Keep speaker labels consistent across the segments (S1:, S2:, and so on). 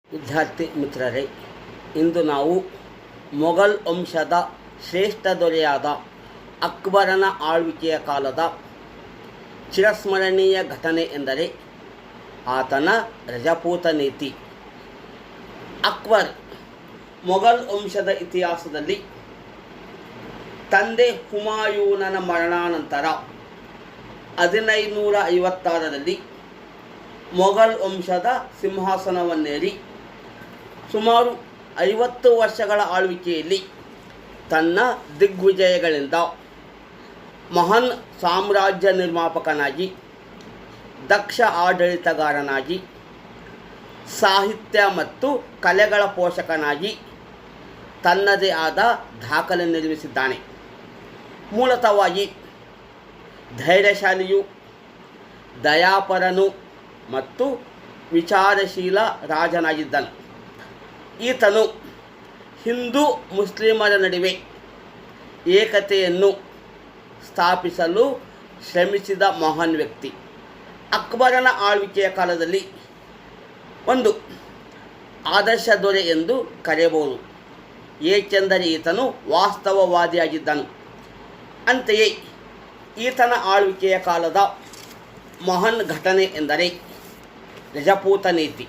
S1: ವಿದ್ಯಾರ್ಥಿ ಮಿತ್ರರೇ, ಇಂದು ನಾವು ಮೊಘಲ್ ವಂಶದ ಶ್ರೇಷ್ಠ ದೊರೆಯಾದ ಅಕ್ಬರನ ಆಳ್ವಿಕೆಯ ಕಾಲದ ಚಿರಸ್ಮರಣೀಯ ಘಟನೆ ಎಂದರೆ ಆತನ ರಜಪೂತ ನೀತಿ. ಅಕ್ಬರ್ ಮೊಘಲ್ ವಂಶದ ಇತಿಹಾಸದಲ್ಲಿ ತಂದೆ ಹುಮಾಯೂನನ ಮರಣಾನಂತರ 1556ರಲ್ಲಿ ಮೊಘಲ್ ವಂಶದ ಸಿಂಹಾಸನವನ್ನೇರಿ ಸುಮಾರು 50 ವರ್ಷಗಳ ಆಳ್ವಿಕೆಯಲ್ಲಿ ತನ್ನ ದಿಗ್ವಿಜಯಗಳಿಂದ ಮಹಾನ್ ಸಾಮ್ರಾಜ್ಯ ನಿರ್ಮಾಪಕನಾಗಿ, ದಕ್ಷ ಆಡಳಿತಗಾರನಾಗಿ, ಸಾಹಿತ್ಯ ಮತ್ತು ಕಲೆಗಳ ಪೋಷಕನಾಗಿ ತನ್ನದೇ ಆದ ದಾಖಲೆ ನಿರ್ಮಿಸಿದ್ದಾನೆ. ಮೂಲತಃವಾಗಿ ಧೈರ್ಯಶಾಲಿಯು, ದಯಾಪರನು ಮತ್ತು ವಿಚಾರಶೀಲ ರಾಜನಾಗಿದ್ದನು. ಈತನು ಹಿಂದೂ ಮುಸ್ಲಿಮರ ನಡುವೆ ಏಕತೆಯನ್ನು ಸ್ಥಾಪಿಸಲು ಶ್ರಮಿಸಿದ ಮಹಾನ್ ವ್ಯಕ್ತಿ. ಅಕ್ಬರನ ಆಳ್ವಿಕೆಯ ಕಾಲದಲ್ಲಿ ಒಂದು ಆದರ್ಶ ದೊರೆ ಎಂದು ಕರೆಯಬಹುದು, ಏಕೆಂದರೆ ಈತನು ವಾಸ್ತವವಾದಿಯಾಗಿದ್ದನು. ಅಂತೆಯೇ ಈತನ ಆಳ್ವಿಕೆಯ ಕಾಲದ ಮಹಾನ್ ಘಟನೆ ಎಂದರೆ ರಜಪೂತ ನೀತಿ.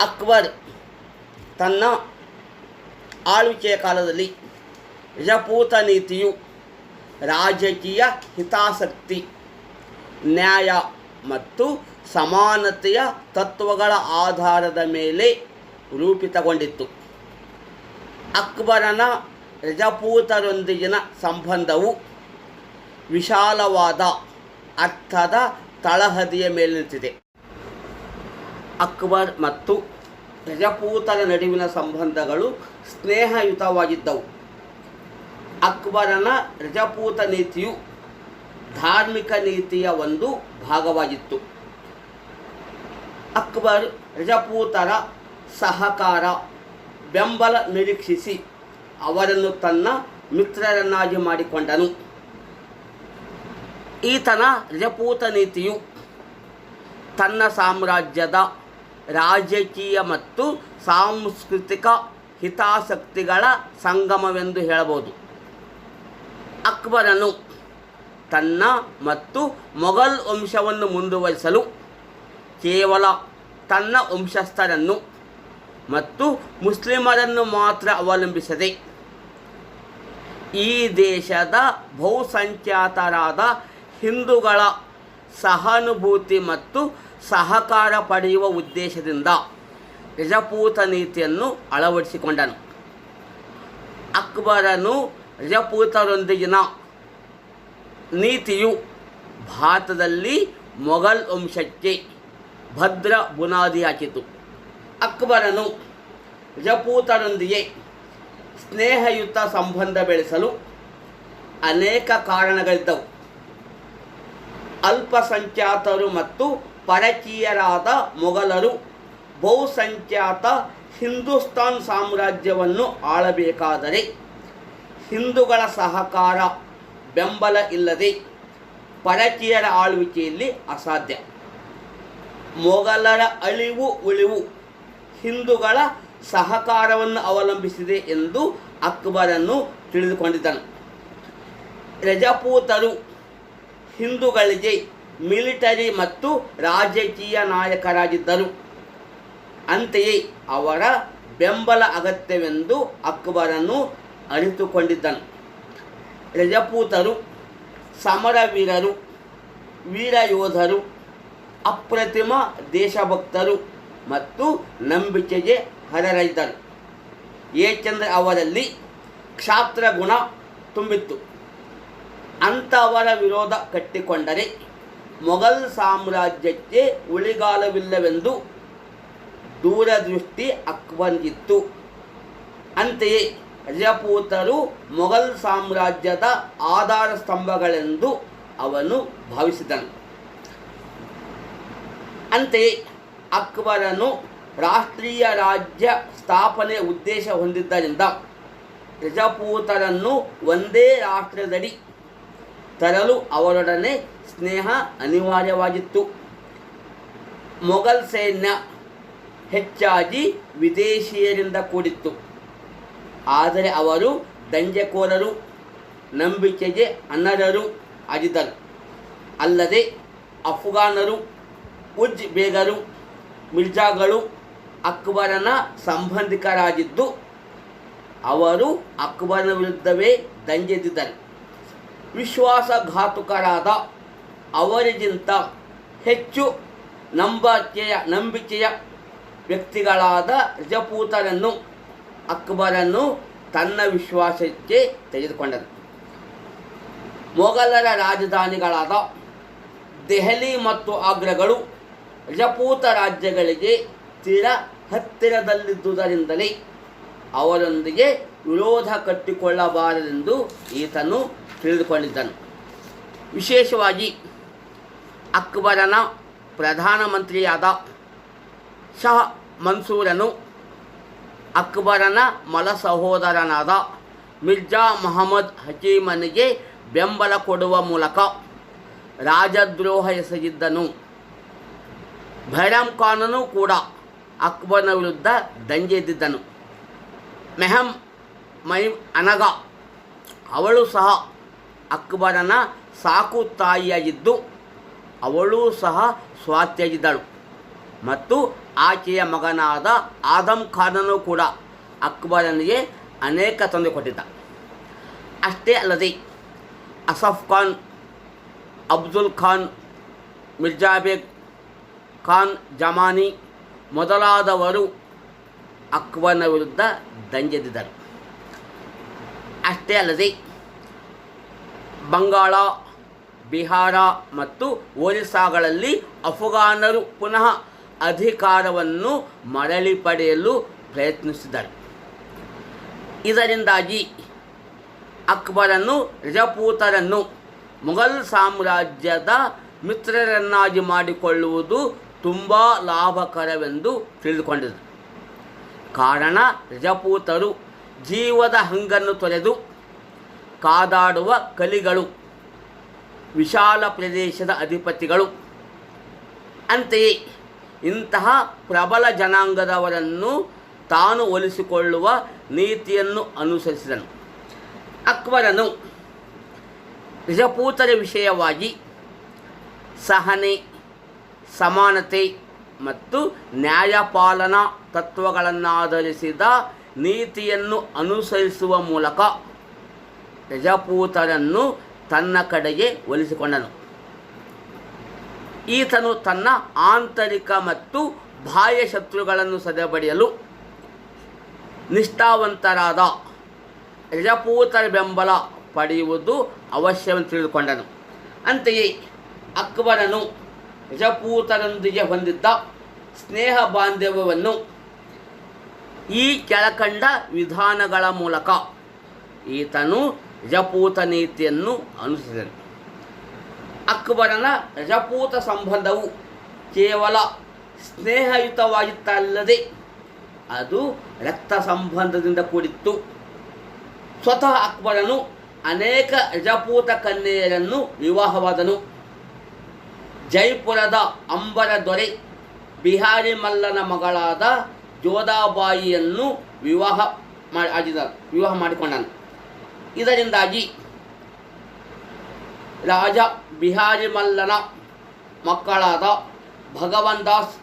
S1: ಅಕ್ಬರ್ ತನ್ನ ಆಳ್ವಿಕೆಯ ಕಾಲದಲ್ಲಿ ರಜಪೂತ ನೀತಿಯು ರಾಜಕೀಯ ಹಿತಾಸಕ್ತಿ, ನ್ಯಾಯ ಮತ್ತು ಸಮಾನತೆಯ ತತ್ವಗಳ ಆಧಾರದ ಮೇಲೆ ರೂಪಿತಗೊಂಡಿತ್ತು. ಅಕ್ಬರನ ರಜಪೂತರೊಂದಿಗಿನ ಸಂಬಂಧವು ವಿಶಾಲವಾದ ಅರ್ಥದ ತಳಹದಿಯ ಮೇಲೆ ನಿಂತಿದೆ. ಅಕ್ಬರ್ ಮತ್ತು ರಜಪೂತರ ನಡುವಿನ ಸಂಬಂಧಗಳು ಸ್ನೇಹಯುತವಾಗಿದ್ದವು. ಅಕ್ಬರನ ರಜಪೂತ ನೀತಿಯು ಧಾರ್ಮಿಕ ನೀತಿಯ ಒಂದು ಭಾಗವಾಗಿತ್ತು. ಅಕ್ಬರ್ ರಜಪೂತರ ಸಹಕಾರ, ಬೆಂಬಲ ನಿರೀಕ್ಷಿಸಿ ಅವರನ್ನು ತನ್ನ ಮಿತ್ರರನ್ನಾಗಿ ಮಾಡಿಕೊಂಡನು. ಈತನ ರಜಪೂತ ನೀತಿಯು ತನ್ನ ಸಾಮ್ರಾಜ್ಯದ ರಾಜಕೀಯ ಮತ್ತು ಸಾಂಸ್ಕೃತಿಕ ಹಿತಾಸಕ್ತಿಗಳ ಸಂಗಮವೆಂದು ಹೇಳಬಹುದು. ಅಕ್ಬರನು ತನ್ನ ಮತ್ತು ಮೊಘಲ್ ವಂಶವನ್ನು ಮುಂದುವರಿಸಲು ಕೇವಲ ತನ್ನ ವಂಶಸ್ಥರನ್ನು ಮತ್ತು ಮುಸ್ಲಿಮರನ್ನು ಮಾತ್ರ ಅವಲಂಬಿಸದೆ ಈ ದೇಶದ ಬಹುಸಂಖ್ಯಾತರಾದ ಹಿಂದೂಗಳ ಸಹಾನುಭೂತಿ ಮತ್ತು ಸಹಕಾರ ಪಡೆಯುವ ಉದ್ದೇಶದಿಂದ ರಜಪೂತ ನೀತಿಯನ್ನು ಅಳವಡಿಸಿಕೊಂಡನು. ಅಕ್ಬರನು ರಜಪೂತರೊಂದಿಗಿನ ನೀತಿಯು ಭಾರತದಲ್ಲಿ ಮೊಘಲ್ ವಂಶಕ್ಕೆ ಭದ್ರ ಬುನಾದಿ ಹಾಕಿತು. ಅಕ್ಬರನು ರಜಪೂತರೊಂದಿಗೆ ಸ್ನೇಹಯುತ ಸಂಬಂಧ ಬೆಳೆಸಲು ಅನೇಕ ಕಾರಣಗಳಿದ್ದವು. ಅಲ್ಪಸಂಖ್ಯಾತರು ಮತ್ತು ಪರಕೀಯರಾದ ಮೊಘಲರು ಬಹುಸಂಖ್ಯಾತ ಹಿಂದೂಸ್ತಾನ್ ಸಾಮ್ರಾಜ್ಯವನ್ನು ಆಳಬೇಕಾದರೆ ಹಿಂದೂಗಳ ಸಹಕಾರ, ಬೆಂಬಲ ಇಲ್ಲದೆ ಪರಕೀಯರ ಆಳ್ವಿಕೆಯಲ್ಲಿ ಅಸಾಧ್ಯ. ಮೊಘಲರ ಅಳಿವು ಉಳಿವು ಹಿಂದೂಗಳ ಸಹಕಾರವನ್ನು ಅವಲಂಬಿಸಿದೆ ಎಂದು ಅಕ್ಬರನು ತಿಳಿದುಕೊಂಡಿದ್ದನು. ರಜಪೂತರು ಹಿಂದೂಗಳಿಗೆ ಮಿಲಿಟರಿ ಮತ್ತು ರಾಜಕೀಯ ನಾಯಕರಾಗಿದ್ದರು. ಅಂತೆಯೇ ಅವರ ಬೆಂಬಲ ಅಗತ್ಯವೆಂದು ಅಕ್ಬರನು ಅರಿತುಕೊಂಡಿದ್ದನು. ರಜಪೂತರು ಸಮರವೀರರು, ವೀರಯೋಧರು, ಅಪ್ರತಿಮ ದೇಶಭಕ್ತರು ಮತ್ತು ನಂಬಿಕೆಗೆ ಅರ್ಹರಿದ್ದರು. ಏಕೆಂದರೆ ಅವರಲ್ಲಿ ಕ್ಷಾತ್ರ ಗುಣ ತುಂಬಿತ್ತು. ಅಂಥವರ ವಿರೋಧ ಕಟ್ಟಿಕೊಂಡರೆ ಮೊಘಲ್ ಸಾಮ್ರಾಜ್ಯಕ್ಕೆ ಉಳಿಗಾಲವಿಲ್ಲವೆಂದು ದೂರದೃಷ್ಟಿ ಅಕ್ಬರ್ಗಿತ್ತು. ಅಂತೆಯೇ ರಜಪೂತರು ಮೊಘಲ್ ಸಾಮ್ರಾಜ್ಯದ ಆಧಾರ ಸ್ತಂಭಗಳೆಂದು ಅವನು ಭಾವಿಸಿದನು. ಅಂತೆಯೇ ಅಕ್ಬರನು ರಾಷ್ಟ್ರೀಯ ರಾಜ್ಯ ಸ್ಥಾಪನೆ ಉದ್ದೇಶ ಹೊಂದಿದ್ದರಿಂದ ರಜಪೂತರನ್ನು ಒಂದೇ ರಾಷ್ಟ್ರದಡಿ ತರಲು ಅವರೊಡನೆ ಸ್ನೇಹ ಅನಿವಾರ್ಯವಾಗಿತ್ತು. ಮೊಘಲ್ ಸೈನ್ಯ ಹೆಚ್ಚಾಗಿ ವಿದೇಶಿಯರಿಂದ ಕೂಡಿತ್ತು. ಆದರೆ ಅವರು ದಂಗೆಕೋರರು, ನಂಬಿಕೆಗೆ ಅನರ್ಹರು ಆಗಿದ್ದರು. ಅಲ್ಲದೆ ಅಫ್ಘಾನರು, ಉಜ್ ಬೇಗರು, ಮಿರ್ಜಾಗಳು ಅಕ್ಬರನ ಸಂಬಂಧಿಕರಾಗಿದ್ದು ಅವರು ಅಕ್ಬರನ ವಿರುದ್ಧವೇ ದಂಗೆದ್ದಿದ್ದರು. ವಿಶ್ವಾಸಘಾತುಕರಾದ ಅವರಿಗಿಂತ ಹೆಚ್ಚು ನಂಬಿಕೆಯ ವ್ಯಕ್ತಿಗಳಾದ ರಜಪೂತರನ್ನು ಅಕ್ಬರನು ತನ್ನ ವಿಶ್ವಾಸಕ್ಕೆ ತೆಗೆದುಕೊಂಡನು. ಮೊಘಲರ ರಾಜಧಾನಿಗಳಾದ ದೆಹಲಿ ಮತ್ತು ಆಗ್ರಾಗಳು ರಜಪೂತ ರಾಜ್ಯಗಳಿಗೆ ತೀರ ಹತ್ತಿರದಲ್ಲಿದ್ದುದರಿಂದಲೇ ಅವರೊಂದಿಗೆ ವಿರೋಧ ಕಟ್ಟಿಕೊಳ್ಳಬಾರದೆಂದು ಈತನು ತಿಳಿದುಕೊಂಡಿದ್ದನು. ವಿಶೇಷವಾಗಿ ಅಕ್ಬರನ ಪ್ರಧಾನಮಂತ್ರಿಯಾದ ಶಹ ಮನ್ಸೂರನು ಅಕ್ಬರನ ಮಲ ಸಹೋದರನಾದ ಮಿರ್ಜಾ ಮೊಹಮ್ಮದ್ ಹಕೀಮನಿಗೆ ಬೆಂಬಲ ಕೊಡುವ ಮೂಲಕ ರಾಜದ್ರೋಹ ಎಸಗಿದ್ದನು. ಬೈರಾಮ್ ಖಾನನು ಕೂಡ ಅಕ್ಬರನ ವಿರುದ್ಧ ದಂಗೆದ್ದಿದ್ದನು. ಮೆಹಮ್ ಮೈಮ್ ಅನಗ ಅವಳು ಸಹ ಅಕ್ಬರನ ಸಾಕು ತಾಯಿಯಾಗಿದ್ದು ಅವಳೂ ಸಹ ಸ್ವಾತ್ಯಾಗಿದ್ದಳು ಮತ್ತು ಆಕೆಯ ಮಗನಾದ ಆದಮ್ ಖಾನನು ಕೂಡ ಅಕ್ಬರನಿಗೆ ಅನೇಕ ತೊಂದರೆ ಕೊಟ್ಟಿದ್ದ. ಅಷ್ಟೇ ಅಲ್ಲದೆ ಅಸಫ್ ಖಾನ್, ಅಫ್ಜಲ್ ಖಾನ್, ಮಿರ್ಜಾಬೇಗ್ ಖಾನ್ ಜಮಾನಿ ಮೊದಲಾದವರು ಅಕ್ಬರನ ವಿರುದ್ಧ ದಂಗೆದ್ದಿದ್ದರು. ಅಷ್ಟೇ ಅಲ್ಲದೆ ಬಂಗಾಳ, ಬಿಹಾರ ಮತ್ತು ಒರಿಸ್ಸಾಗಳಲ್ಲಿ ಅಫ್ಘಾನರು ಪುನಃ ಅಧಿಕಾರವನ್ನು ಮರಳಿ ಪಡೆಯಲು ಪ್ರಯತ್ನಿಸಿದರು. ಇದರಿಂದಾಗಿ ಅಕ್ಬರನು ರಜಪೂತರನ್ನು ಮೊಘಲ್ ಸಾಮ್ರಾಜ್ಯದ ಮಿತ್ರರನ್ನಾಗಿ ಮಾಡಿಕೊಳ್ಳುವುದು ತುಂಬ ಲಾಭಕರವೆಂದು ತಿಳಿದುಕೊಂಡಿದ್ದರು. ಕಾರಣ ರಜಪೂತರು ಜೀವದ ಹಂಗನ್ನು ತೊರೆದು ಕಾದಾಡುವ ಕಲಿಗಳು, ವಿಶಾಲ ಪ್ರದೇಶದ ಅಧಿಪತಿಗಳು. ಅಂತೆಯೇ ಇಂತಹ ಪ್ರಬಲ ಜನಾಂಗದವರನ್ನು ತಾನು ಒಲಿಸಿಕೊಳ್ಳುವ ನೀತಿಯನ್ನು ಅನುಸರಿಸಿದನು. ಅಕ್ಬರನು ರಜಪೂತರ ವಿಷಯವಾಗಿ ಸಹನೆ, ಸಮಾನತೆ ಮತ್ತು ನ್ಯಾಯಪಾಲನಾ ತತ್ವಗಳನ್ನಾಧರಿಸಿದ ನೀತಿಯನ್ನು ಅನುಸರಿಸುವ ಮೂಲಕ ರಜಪೂತರನ್ನು ತನ್ನ ಕಡೆಗೆ ಒಲಿಸಿಕೊಂಡನು. ಈತನು ತನ್ನ ಆಂತರಿಕ ಮತ್ತು ಬಾಹ್ಯ ಶತ್ರುಗಳನ್ನು ಸದೆಬಡಿಯಲು ನಿಷ್ಠಾವಂತರಾದ ರಜಪೂತರ ಬೆಂಬಲ ಪಡೆಯುವುದು ಅವಶ್ಯವೆಂದು ತಿಳಿದುಕೊಂಡನು. ಅಂತೆಯೇ ಅಕ್ಬರನು ರಜಪೂತರೊಂದಿಗೆ ಹೊಂದಿದ್ದ ಸ್ನೇಹ ಬಾಂಧವ್ಯವನ್ನು ಈ ಕೆಳಕಂಡ ವಿಧಾನಗಳ ಮೂಲಕ ಈತನು ರಜಪೂತ ನೀತಿಯನ್ನು ಅನುಸರಿಸಿದನು. ಅಕ್ಬರನ ರಜಪೂತ ಸಂಬಂಧವು ಕೇವಲ ಸ್ನೇಹಯುತವಾಗಿತ್ತಲ್ಲದೆ ಅದು ರಕ್ತ ಸಂಬಂಧದಿಂದ ಕೂಡಿತ್ತು. ಸ್ವತಃ ಅಕ್ಬರನು ಅನೇಕ ರಜಪೂತ ಕನ್ಯೆಯರನ್ನು ವಿವಾಹವಾದನು. ಜೈಪುರದ ಅಂಬರ ದೊರೆ ಬಿಹಾರಿ ಮಲ್ಲನ ಮಗಳಾದ ಜೋಧಾಬಾಯಿಯನ್ನು ವಿವಾಹ ಮಾಡಿಕೊಂಡನು. ಇದರಿಂದಾಗಿ ರಾಜ ಬಿಹಾರಿ ಮಲ್ಲನ ಮಕ್ಕಳಾದ ಭಗವಾನ್ ದಾಸ್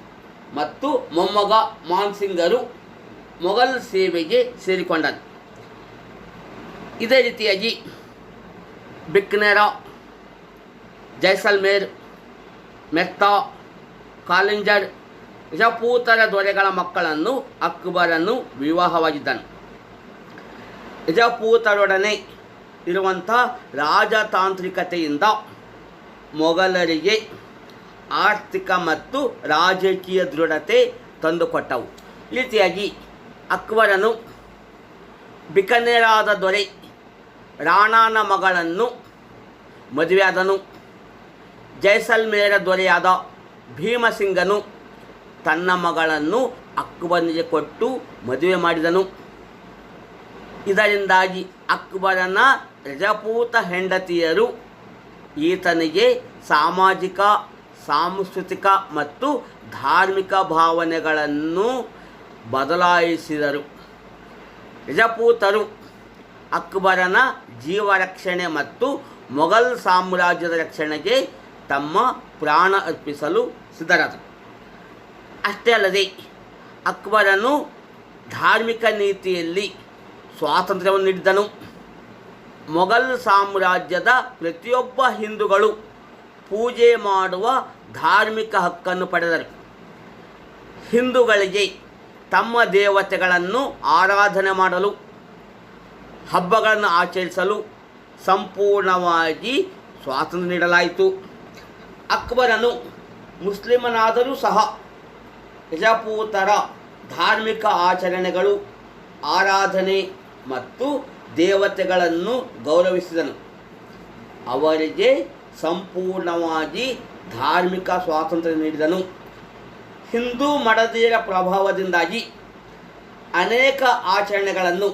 S1: ಮತ್ತು ಮೊಮ್ಮಗ ಮಾನ್ಸಿಂಗರು ಮೊಘಲ್ ಸೇವೆಗೆ ಸೇರಿಕೊಂಡರು. ಇದೇ ರೀತಿಯಾಗಿ ಬಿಕ್ನೇರ, ಜೈಸಲ್ಮೇರ್, ಮೆಹ್ತಾ, ಕಾಲಿಂಜರ್ ರಜಪೂತರ ದೊರೆಗಳ ಮಕ್ಕಳನ್ನು ಅಕ್ಬರನು ವಿವಾಹವಾಗಿದ್ದನು. ರಜಪೂತರೊಡನೆ ಇರುವಂಥ ರಾಜತಾಂತ್ರಿಕತೆಯಿಂದ ಮೊಘಲರಿಗೆ ಆರ್ಥಿಕ ಮತ್ತು ರಾಜಕೀಯ ದೃಢತೆ ತಂದುಕೊಟ್ಟವು. ಈ ರೀತಿಯಾಗಿ ಅಕ್ಬರನು ಬಿಕನೇರಾದ ದೊರೆ ರಾಣಾನ ಮಗಳನ್ನು ಮದುವೆಯಾದನು. ಜೈಸಲ್ಮೇರ ದೊರೆಯಾದ ಭೀಮಸಿಂಗನು ತನ್ನ ಮಗಳನ್ನು ಅಕ್ಬರನಿಗೆ ಕೊಟ್ಟು ಮದುವೆ ಮಾಡಿದನು. ಇದರಿಂದಾಗಿ ಅಕ್ಬರನ ರಜಪೂತ ಹೆಂಡತಿಯರು ಈತನಿಗೆ ಸಾಮಾಜಿಕ, ಸಾಂಸ್ಕೃತಿಕ ಮತ್ತು ಧಾರ್ಮಿಕ ಭಾವನೆಗಳನ್ನು ಬದಲಾಯಿಸಿದರು. ರಜಪೂತರು ಅಕ್ಬರನ ಜೀವರಕ್ಷಣೆ ಮತ್ತು ಮೊಘಲ್ ಸಾಮ್ರಾಜ್ಯದ ರಕ್ಷಣೆಗೆ ತಮ್ಮ ಪ್ರಾಣ ಅರ್ಪಿಸಲು ಸಿದ್ಧರಾದರು. ಅಷ್ಟೇ ಅಲ್ಲದೆ ಅಕ್ಬರನು ಧಾರ್ಮಿಕ ನೀತಿಯಲ್ಲಿ ಸ್ವಾತಂತ್ರ್ಯವನ್ನು ನೀಡಿದನು. ಮೊಘಲ್ ಸಾಮ್ರಾಜ್ಯದ ಪ್ರತಿಯೊಬ್ಬ ಹಿಂದೂಗಳು ಪೂಜೆ ಮಾಡುವ ಧಾರ್ಮಿಕ ಹಕ್ಕನ್ನು ಪಡೆದರು. ಹಿಂದೂಗಳಿಗೆ ತಮ್ಮ ದೇವತೆಗಳನ್ನು ಆರಾಧನೆ ಮಾಡಲು, ಹಬ್ಬಗಳನ್ನು ಆಚರಿಸಲು ಸಂಪೂರ್ಣವಾಗಿ ಸ್ವಾತಂತ್ರ್ಯ ನೀಡಲಾಯಿತು. ಅಕ್ಬರನು ಮುಸ್ಲಿಮನಾದರೂ ಸಹ ರಜಪೂತರ ಧಾರ್ಮಿಕ ಆಚರಣೆಗಳು, ಆರಾಧನೆ ಮತ್ತು ದೇವತೆಗಳನ್ನು ಗೌರವಿಸಿದನು. ಅವರಿಗೆ ಸಂಪೂರ್ಣವಾಗಿ ಧಾರ್ಮಿಕ ಸ್ವಾತಂತ್ರ್ಯ ನೀಡಿದನು. ಹಿಂದೂ ಮಡದಿಯರ ಪ್ರಭಾವದಿಂದಾಗಿ ಅನೇಕ ಆಚರಣೆಗಳನ್ನು,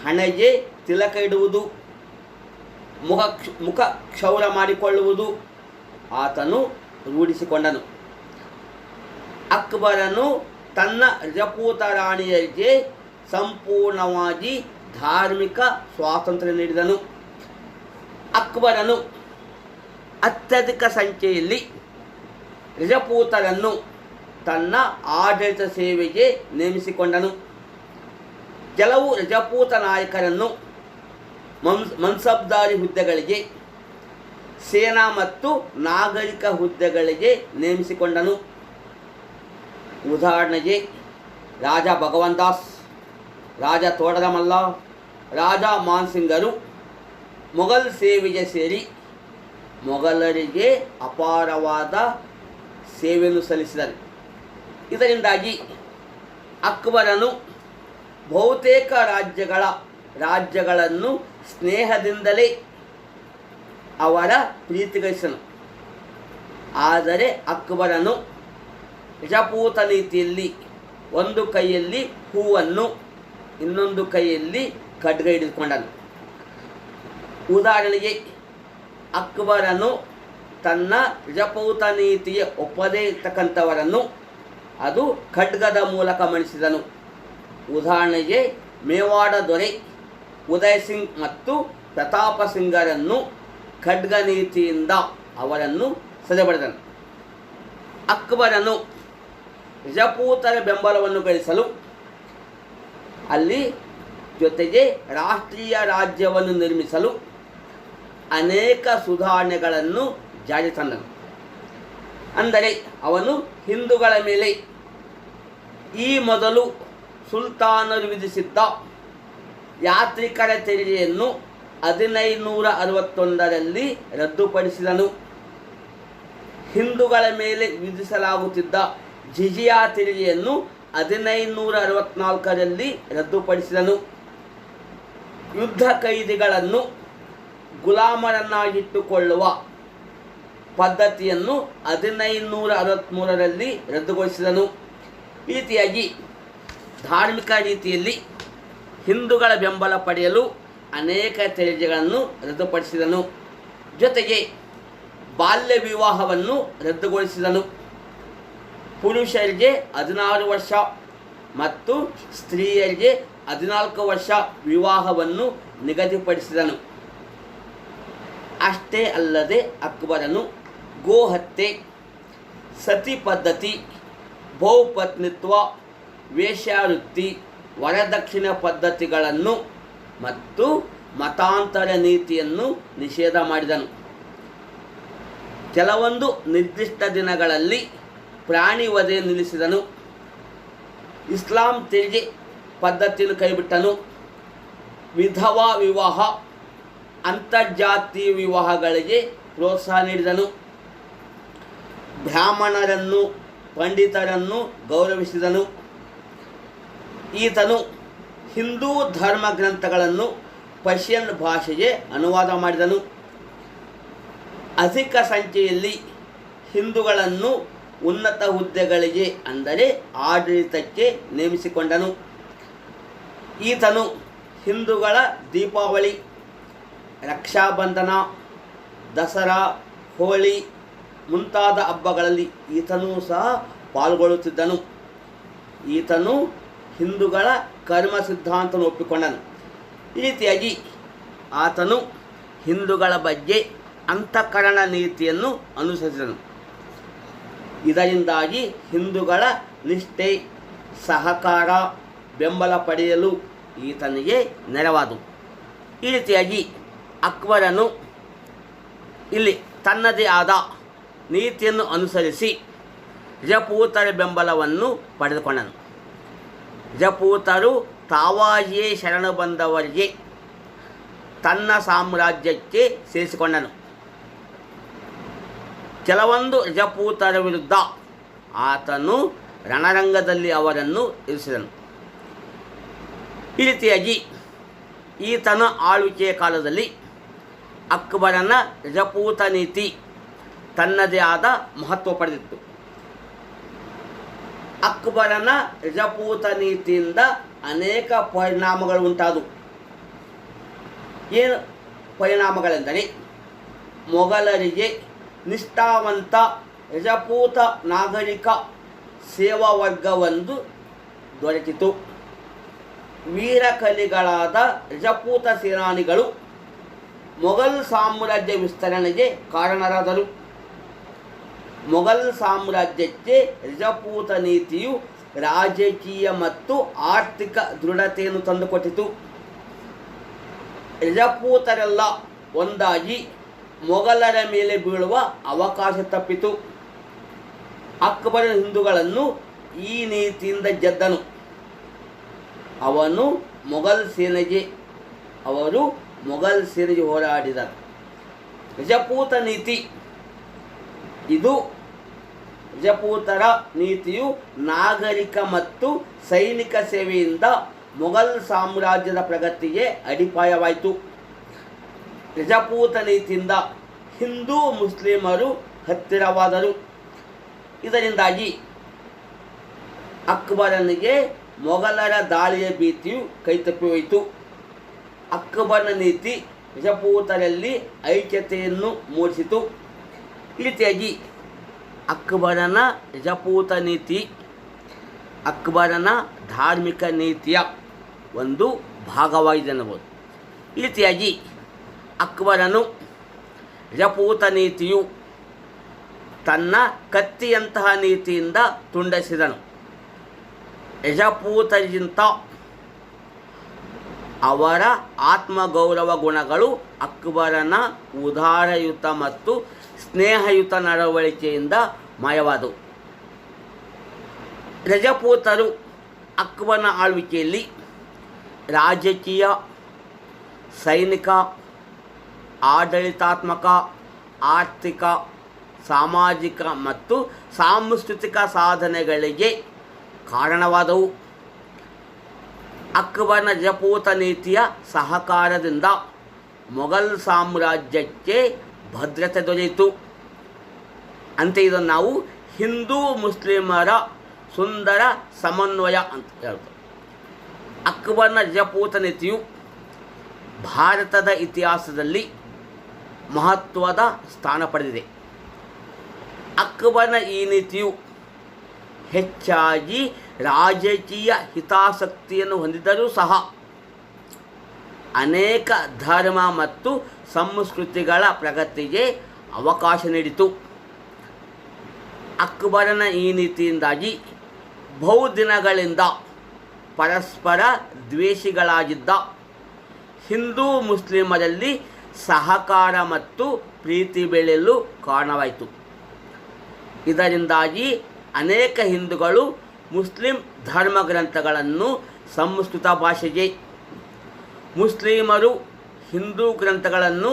S1: ಹಣೆಗೆ ತಿಲಕ ಇಡುವುದು, ಮುಖ ಕ್ಷೌರ ಮಾಡಿಕೊಳ್ಳುವುದು ಆತನು ರೂಢಿಸಿಕೊಂಡನು. ಅಕ್ಬರನು ತನ್ನ ರಜಪೂತ ರಾಣಿಯರಿಗೆ ಸಂಪೂರ್ಣವಾಗಿ ಧಾರ್ಮಿಕ ಸ್ವಾತಂತ್ರ್ಯ ನೀಡಿದನು. ಅಕ್ಬರನು ಅತ್ಯಧಿಕ ಸಂಖ್ಯೆಯಲ್ಲಿ ರಜಪೂತರನ್ನು ತನ್ನ ಆಡಳಿತ ಸೇವೆಗೆ ನೇಮಿಸಿಕೊಂಡನು. ಕೆಲವು ರಜಪೂತ ನಾಯಕರನ್ನು ಮನ್ಸಬ್ದಾರಿ ಹುದ್ದೆಗಳಿಗೆ, ಸೇನಾ ಮತ್ತು ನಾಗರಿಕ ಹುದ್ದೆಗಳಿಗೆ ನೇಮಿಸಿಕೊಂಡನು. ಉದಾಹರಣೆಗೆ ರಾಜ ಭಗವಾನ್ ದಾಸ್, ರಾಜ ತೋಡರಮಲ್ಲ, ರಾಜ ಮಾನ್ಸಿಂಗರು ಮೊಘಲ್ ಸೇವೆಗೆ ಸೇರಿ ಮೊಘಲರಿಗೆ ಅಪಾರವಾದ ಸೇವೆಯನ್ನು ಸಲ್ಲಿಸಿದರು. ಇದರಿಂದಾಗಿ ಅಕ್ಬರನು ಬಹುತೇಕ ರಾಜ್ಯಗಳನ್ನು ಸ್ನೇಹದಿಂದಲೇ ಅವರ ಪ್ರೀತಿಗಳಿಸನು. ಆದರೆ ಅಕ್ಬರನು ರಜಪೂತ ನೀತಿಯಲ್ಲಿ ಒಂದು ಕೈಯಲ್ಲಿ ಹೂವನ್ನು, ಇನ್ನೊಂದು ಕೈಯಲ್ಲಿ ಖಡ್ಗ ಹಿಡಿದುಕೊಂಡನು. ಉದಾಹರಣೆಗೆ ಅಕ್ಬರನು ತನ್ನ ರಜಪೂತ ನೀತಿಗೆ ಒಪ್ಪದೇ ಇರ್ತಕ್ಕಂಥವರನ್ನು ಅದು ಖಡ್ಗದ ಮೂಲಕ ಮಣಿಸಿದನು. ಉದಾಹರಣೆಗೆ ಮೇವಾಡ ದೊರೆ ಉದಯ್ ಸಿಂಗ್ ಮತ್ತು ಪ್ರತಾಪ ಸಿಂಗರನ್ನು ಖಡ್ಗ ನೀತಿಯಿಂದ ಅವರನ್ನು ಸದೆಬಡಿದನು. ಅಕ್ಬರನು ರಜಪೂತರ ಬೆಂಬಲವನ್ನು ಗಳಿಸಲು ಅಲ್ಲಿ ಜೊತೆಗೆ ರಾಷ್ಟ್ರೀಯ ರಾಜ್ಯವನ್ನು ನಿರ್ಮಿಸಲು ಅನೇಕ ಸುಧಾರಣೆಗಳನ್ನು ಜಾರಿ ತಂದನು. ಅಂದರೆ ಅವನು ಹಿಂದೂಗಳ ಮೇಲೆ ಈ ಮೊದಲು ಸುಲ್ತಾನರು ವಿಧಿಸಿದ್ದ ಯಾತ್ರಿಕರ ತೆರಿಗೆಯನ್ನು 1561ರಲ್ಲಿ ರದ್ದುಪಡಿಸಿದನು. ಹಿಂದೂಗಳ ಮೇಲೆ ವಿಧಿಸಲಾಗುತ್ತಿದ್ದ ಜಿಜಿಯಾ ತೆರಿಗೆಯನ್ನು 1564ರಲ್ಲಿ ರದ್ದುಪಡಿಸಿದನು. ಯುದ್ಧ ಕೈದಿಗಳನ್ನು ಗುಲಾಮರನ್ನಾಗಿಟ್ಟುಕೊಳ್ಳುವ ಪದ್ಧತಿಯನ್ನು 1563ರಲ್ಲಿ ರದ್ದುಗೊಳಿಸಿದನು. ಈ ರೀತಿಯಾಗಿ ಧಾರ್ಮಿಕ ರೀತಿಯಲ್ಲಿ ಹಿಂದೂಗಳ ಬೆಂಬಲ ಪಡೆಯಲು ಅನೇಕ ತೆರಿಗೆಗಳನ್ನು ರದ್ದುಪಡಿಸಿದನು. ಜೊತೆಗೆ ಬಾಲ್ಯ ವಿವಾಹವನ್ನು ರದ್ದುಗೊಳಿಸಿದನು. ಪುರುಷರಿಗೆ 16 ವರ್ಷ ಮತ್ತು ಸ್ತ್ರೀಯರಿಗೆ 14 ವರ್ಷ ವಿವಾಹವನ್ನು ನಿಗದಿಪಡಿಸಿದನು. ಅಷ್ಟೇ ಅಲ್ಲದೆ ಅಕ್ಬರನು ಗೋಹತ್ಯೆ, ಸತಿ ಪದ್ಧತಿ, ಬಹುಪತ್ನಿತ್ವ, ವೇಶ್ಯಾವೃತ್ತಿ, ವರದಕ್ಷಿಣೆ ಪದ್ಧತಿಗಳನ್ನು ಮತ್ತು ಮತಾಂತರ ನೀತಿಯನ್ನು ನಿಷೇಧ ಮಾಡಿದನು. ಕೆಲವೊಂದು ನಿರ್ದಿಷ್ಟ ದಿನಗಳಲ್ಲಿ ಪ್ರಾಣಿ ವಧೆ ನಿಲ್ಲಿಸಿದನು. ಇಸ್ಲಾಂ ತೆರಿಗೆ ಪದ್ಧತಿಯನ್ನು ಕೈಬಿಟ್ಟನು. ವಿಧವಾ ವಿವಾಹ, ಅಂತರ್ಜಾತೀಯ ವಿವಾಹಗಳಿಗೆ ಪ್ರೋತ್ಸಾಹ ನೀಡಿದನು. ಬ್ರಾಹ್ಮಣರನ್ನು, ಪಂಡಿತರನ್ನು ಗೌರವಿಸಿದನು. ಈತನು ಹಿಂದೂ ಧರ್ಮ ಗ್ರಂಥಗಳನ್ನು ಪರ್ಷಿಯನ್ ಭಾಷೆಗೆ ಅನುವಾದ ಮಾಡಿದನು. ಅಧಿಕ ಸಂಖ್ಯೆಯಲ್ಲಿ ಹಿಂದೂಗಳನ್ನು ಉನ್ನತ ಹುದ್ದೆಗಳಿಗೆ ಅಂದರೆ ಆಡಳಿತಕ್ಕೆ ನೇಮಿಸಿಕೊಂಡನು. ಈತನು ಹಿಂದೂಗಳ ದೀಪಾವಳಿ, ರಕ್ಷಾಬಂಧನ, ದಸರಾ, ಹೋಳಿ ಮುಂತಾದ ಹಬ್ಬಗಳಲ್ಲಿ ಈತನೂ ಸಹ ಪಾಲ್ಗೊಳ್ಳುತ್ತಿದ್ದನು. ಈತನು ಹಿಂದೂಗಳ ಕರ್ಮ ಸಿದ್ಧಾಂತವನ್ನು ಒಪ್ಪಿಕೊಂಡನು. ಈ ರೀತಿಯಾಗಿ ಆತನು ಹಿಂದೂಗಳ ಬಗ್ಗೆ ಅಂತಃಕರಣ ನೀತಿಯನ್ನು ಅನುಸರಿಸಿದನು. ಇದರಿಂದಾಗಿ ಹಿಂದೂಗಳ ನಿಷ್ಠೆ, ಸಹಕಾರ, ಬೆಂಬಲ ಪಡೆಯಲು ಈತನಿಗೆ ನೆರವಾದವು. ಈ ರೀತಿಯಾಗಿ ಅಕ್ಬರನು ಇಲ್ಲಿ ತನ್ನದೇ ಆದ ನೀತಿಯನ್ನು ಅನುಸರಿಸಿ ರಜಪೂತರ ಬೆಂಬಲವನ್ನು ಪಡೆದುಕೊಂಡನು. ರಜಪೂತರು ತಾವಾಗಿಯೇ ಶರಣು ಬಂದವರಿಗೆ ತನ್ನ ಸಾಮ್ರಾಜ್ಯಕ್ಕೆ ಸೇರಿಸಿಕೊಂಡನು. ಕೆಲವೊಂದು ರಜಪೂತರ ವಿರುದ್ಧ ಆತನು ರಣರಂಗದಲ್ಲಿ ಅವರನ್ನು ಇರಿಸಿದನು. ಈ ರೀತಿಯಾಗಿ ಈತನ ಆಳ್ವಿಕೆಯ ಕಾಲದಲ್ಲಿ ಅಕ್ಬರನ ರಜಪೂತ ನೀತಿ ತನ್ನದೇ ಆದ ಮಹತ್ವ ಪಡೆದಿತ್ತು. ಅಕ್ಬರನ ರಜಪೂತ ನೀತಿಯಿಂದ ಅನೇಕ ಪರಿಣಾಮಗಳು ಉಂಟಾದವು. ಏನು ಪರಿಣಾಮಗಳೆಂದರೆ, ಮೊಘಲರಿಗೆ ನಿಷ್ಠಾವಂತ ರಜಪೂತ ನಾಗರಿಕ ಸೇವಾ ವರ್ಗವೊಂದು ದೊರಕಿತು. ವೀರಕಲಿಗಳಾದ ರಜಪೂತ ಸೇನಾನಿಗಳು ಮೊಘಲ್ ಸಾಮ್ರಾಜ್ಯ ವಿಸ್ತರಣೆಗೆ ಕಾರಣರಾದರು. ಮೊಘಲ್ ಸಾಮ್ರಾಜ್ಯಕ್ಕೆ ರಜಪೂತ ನೀತಿಯು ರಾಜಕೀಯ ಮತ್ತು ಆರ್ಥಿಕ ದೃಢತೆಯನ್ನು ತಂದುಕೊಟ್ಟಿತು. ರಜಪೂತರೆಲ್ಲ ಒಂದಾಗಿ ಮೊಘಲರ ಮೇಲೆ ಬೀಳುವ ಅವಕಾಶ ತಪ್ಪಿತು. ಅಕ್ಬರನ ಹಿಂದೂಗಳನ್ನು ಈ ನೀತಿಯಿಂದ ಗೆದ್ದನು. ಅವರು ಮೊಘಲ್ ಸೇನೆಗೆ ಹೋರಾಡಿದರು. ರಜಪೂತ ನೀತಿ ಇದು ರಜಪೂತರ ನೀತಿಯು ನಾಗರಿಕ ಮತ್ತು ಸೈನಿಕ ಸೇವೆಯಿಂದ ಮೊಘಲ್ ಸಾಮ್ರಾಜ್ಯದ ಪ್ರಗತಿಗೆ ಅಡಿಪಾಯವಾಯಿತು. ರಜಪೂತ ನೀತಿಯಿಂದ ಹಿಂದೂ ಮುಸ್ಲಿಮರು ಹತ್ತಿರವಾದರು. ಇದರಿಂದಾಗಿ ಅಕ್ಬರನಿಗೆ ಮೊಘಲರ ದಾಳಿಯ ಭೀತಿಯು ಕೈತಪ್ಪಿ ಹೋಯಿತು. ಅಕ್ಬರನ ನೀತಿ ರಜಪೂತರಲ್ಲಿ ಐಕ್ಯತೆಯನ್ನು ಮೂಡಿಸಿತು. ಈ ರೀತಿಯಾಗಿ ಅಕ್ಬರನ ರಜಪೂತ ನೀತಿ ಅಕ್ಬರನ ಧಾರ್ಮಿಕ ನೀತಿಯ ಒಂದು ಭಾಗವಾಗಿದೆ ಎನ್ನಬಹುದು. ಈ ರೀತಿಯಾಗಿ ಅಕ್ಬರನು ರಜಪೂತ ನೀತಿಯು ತನ್ನ ಕತ್ತಿಯಂತಹ ನೀತಿಯಿಂದ ತುಂಡರಿಸಿದನು. ರಜಪೂತರಿಗಿಂತ ಅವರ ಆತ್ಮಗೌರವ ಗುಣಗಳು ಅಕ್ಬರನ ಉದಾರಯುತ ಮತ್ತು ಸ್ನೇಹಯುತ ನಡವಳಿಕೆಯಿಂದ ಮಾಯವಾದವು. ರಜಪೂತರು ಅಕ್ಬರನ ಆಳ್ವಿಕೆಯಲ್ಲಿ ರಾಜಕೀಯ, ಸೈನಿಕ, ಆಡಳಿತಾತ್ಮಕ, ಆರ್ಥಿಕ, ಸಾಮಾಜಿಕ ಮತ್ತು ಸಾಂಸ್ಕೃತಿಕ ಸಾಧನೆಗಳಿಗೆ ಕಾರಣವಾದವು. ಅಕ್ಬರನ ರಜಪೂತ ನೀತಿಯ ಸಹಕಾರದಿಂದ ಮೊಘಲ್ ಸಾಮ್ರಾಜ್ಯಕ್ಕೆ ಭದ್ರತೆ ದೊರೆಯಿತು. ಅಂತೆಯೇ ಇದನ್ನು ನಾವು ಹಿಂದೂ ಮುಸ್ಲಿಮರ ಸುಂದರ ಸಮನ್ವಯ ಅಂತ ಹೇಳ್ತೇವೆ. ಅಕ್ಬರನ ರಜಪೂತ ನೀತಿಯು ಭಾರತದ ಇತಿಹಾಸದಲ್ಲಿ ಮಹತ್ವದ ಸ್ಥಾನ ಪಡೆದಿದೆ. ಅಕ್ಬರನ ಈ ನೀತಿಯು ಹೆಚ್ಚಾಗಿ ರಾಜಕೀಯ ಹಿತಾಸಕ್ತಿಯನ್ನು ಹೊಂದಿದ್ದರೂ ಸಹ ಅನೇಕ ಧರ್ಮ ಮತ್ತು ಸಂಸ್ಕೃತಿಗಳ ಪ್ರಗತಿಗೆ ಅವಕಾಶ ನೀಡಿತು. ಅಕ್ಬರನ ಈ ನೀತಿಯಿಂದಾಗಿ ಬಹುದಿನಗಳಿಂದ ಪರಸ್ಪರ ದ್ವೇಷಿಗಳಾಗಿದ್ದ ಹಿಂದೂ ಮುಸ್ಲಿಮರಲ್ಲಿ ಸಹಕಾರ ಮತ್ತು ಪ್ರೀತಿ ಬೆಳೆಯಲು ಕಾರಣವಾಯಿತು. ಇದರಿಂದಾಗಿ ಅನೇಕ ಹಿಂದೂಗಳು ಮುಸ್ಲಿಂ ಧರ್ಮಗ್ರಂಥಗಳನ್ನು ಸಂಸ್ಕೃತ ಭಾಷೆಗೆ, ಮುಸ್ಲಿಮರು ಹಿಂದೂ ಗ್ರಂಥಗಳನ್ನು